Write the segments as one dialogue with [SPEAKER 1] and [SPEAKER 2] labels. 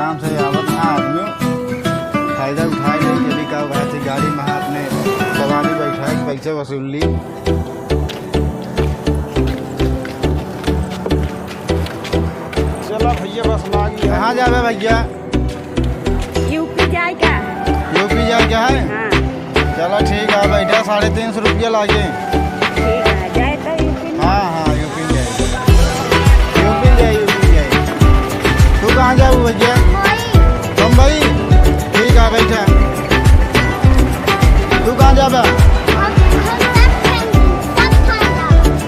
[SPEAKER 1] आराम से आवत ना आदमी फायदा उठाए नहीं जब का वैसे गाड़ी में अपने सवारी बैठाए पैसे वसूल ली। चलो भैया बस लागी कहाँ जावे भैया?
[SPEAKER 2] यूपी जाए क्या?
[SPEAKER 1] यूपी जाए क्या है?
[SPEAKER 2] हाँ।
[SPEAKER 1] चलो ठीक है बैठा 350 रुपया लागे।
[SPEAKER 2] ठीक है जाए तो यूपी।
[SPEAKER 1] हाँ हाँ यूपी जाए यूपी जाए यूपी जाए। तू कहाँ जाऊ भैया? मुंबई। ठीक है बैठा। तू कहाँ जाबा?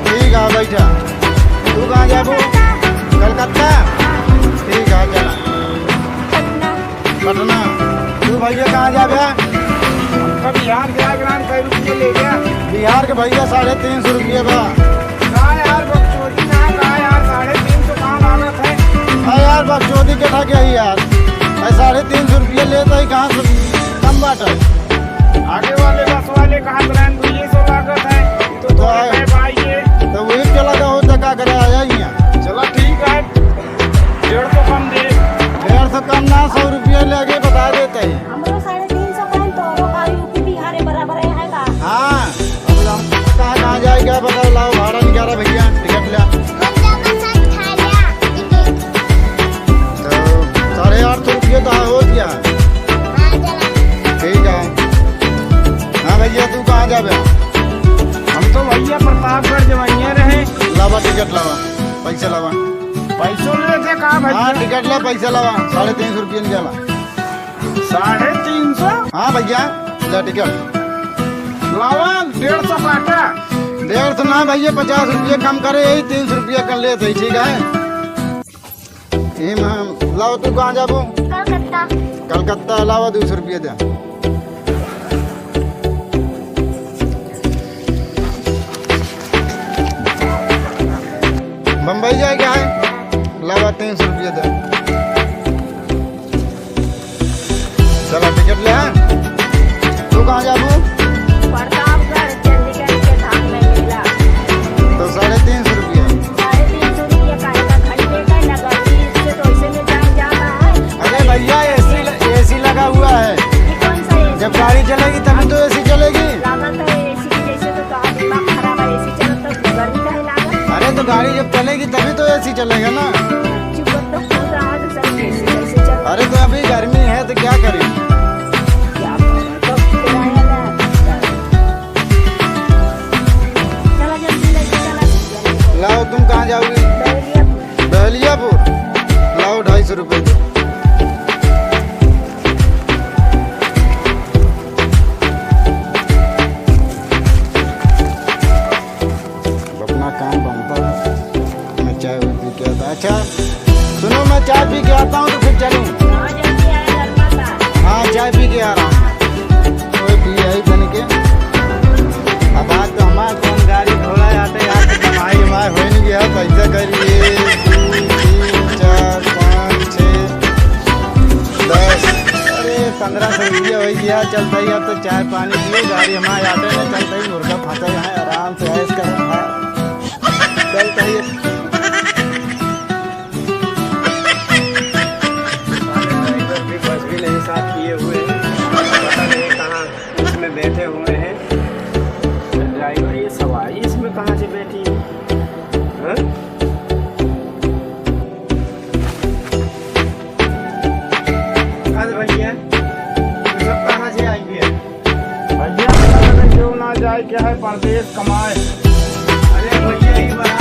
[SPEAKER 1] ठीक है बैठा। तू कहाँ जाबू? कलकत्ता। ठीक है चला। पटना। तू भैया कहाँ जाबा?
[SPEAKER 3] बिहार गया ग्राम कई रुपये ले गया।
[SPEAKER 1] बिहार के भैया 350 रुपये बा।
[SPEAKER 3] कहाँ यार बकचोदी ना कहाँ यार 350 कहाँ लागत है?
[SPEAKER 1] हाँ यार बकचोदी के था क्या ही यार 350 रुपये लेता ही कहाँ से कम बात है।
[SPEAKER 3] आगे वाले बस वाले कहाँ ग्राम 200 लागत है तो है भाई ये
[SPEAKER 1] तो वही चला गया हो क्या करे आया ही यहाँ।
[SPEAKER 3] चलो ठीक है 150 कम दे।
[SPEAKER 1] 150 कम ना 100 रुपये लेके बता देते हैं।
[SPEAKER 2] हमरो 350 कम तो का यूपी बिहार बराबर है का?
[SPEAKER 1] हाँ अब हम कहाँ जाएगा बताओ लाओ भाड़ा निकाला भैया टिकट लिया तो 850 रुपये तो हो गया। ठीक है हाँ भैया तू कहाँ जाबे?
[SPEAKER 3] हम तो भैया प्रतापगढ़ जवाइया रहे।
[SPEAKER 1] लावा टिकट लावा पैसे लावा।
[SPEAKER 3] पैसों ले थे कहाँ
[SPEAKER 1] हाँ
[SPEAKER 3] भैया?
[SPEAKER 1] टिकट ला पैसे लावा 350 रुपये निकाला।
[SPEAKER 3] 350
[SPEAKER 1] हाँ भैया ले टिकट
[SPEAKER 3] लावा 150 काटा।
[SPEAKER 1] 150 ना भैया 50 रुपये कम करे यही 300 रुपये कर लेते ठीक है। लाओ तू कहाँ जाबू?
[SPEAKER 2] कलकत्ता।
[SPEAKER 1] कलकत्ता अलावा 200 रुपये दे। मुंबई जाए क्या है? लावा 300 रुपये दे। चलो टिकट ले। तू कहाँ जाबू?
[SPEAKER 2] प्रतापगढ़ चंडीगढ़ के धाम में मिला
[SPEAKER 1] तो 350 रुपये।
[SPEAKER 2] 350 रुपये का घंटे का नगर से तो ऐसे में जाना है।
[SPEAKER 1] अरे भैया एसी लगा हुआ है।
[SPEAKER 2] ये कौन सा एसी?
[SPEAKER 1] जब गाड़ी चलेगी तभी तो एसी चलेगी।
[SPEAKER 2] लागत है एसी की जैसे तो दिमाग खराब है एसी चलो तो गर्मी का है लागत।
[SPEAKER 1] अरे तो गाड़ी जब चलेगी तभी तो एसी चलेगा ना।
[SPEAKER 2] चुपन तो खुल रहा है तो सब एसी कैसे चल?
[SPEAKER 1] अरे तो अभी गर्मी है तो क्या करें?
[SPEAKER 2] क्या तो किराया ना चला जल्दी लेके चला।
[SPEAKER 1] लाओ तुम कहाँ जाओगी?
[SPEAKER 2] दहलियापुर।
[SPEAKER 1] दहलियापुर। लाओ 250 रुपये दो। अपना काम बनता है। मैं चाय पी के आता। अच्छा सुनो मैं चाय पी के आता हूँ तो फिर चलूँ।
[SPEAKER 2] हाँ जल्दी आया दरबार।
[SPEAKER 1] हाँ चाय पी के आ रहा हूँ। कोई पी आई बन के अब आज तो हमारे कौन गाड़ी घोड़ा आते यार तो कमाई वमाई हो नहीं गया पैसा करिए 2 3 4 5 6 10 अरे 1500 रुपया हो गया। चलता ही अब तो चाय पानी पियो गाड़ी हमारे आते नहीं चलता ही मुर्गा फंसा है आराम से ऐश कर रहा है चलता ही।
[SPEAKER 3] बस भी नहीं साथ किए हुए हैं पता नहीं कहाँ इसमें बैठे हुए हैं। ड्राइवर ये सवारी इसमें कहाँ से बैठी है? हाँ? अरे भैया ये सब कहाँ से आएंगे? भैया जो ना जाए क्या है परदेश कमाए। अरे भैया ये बड़ा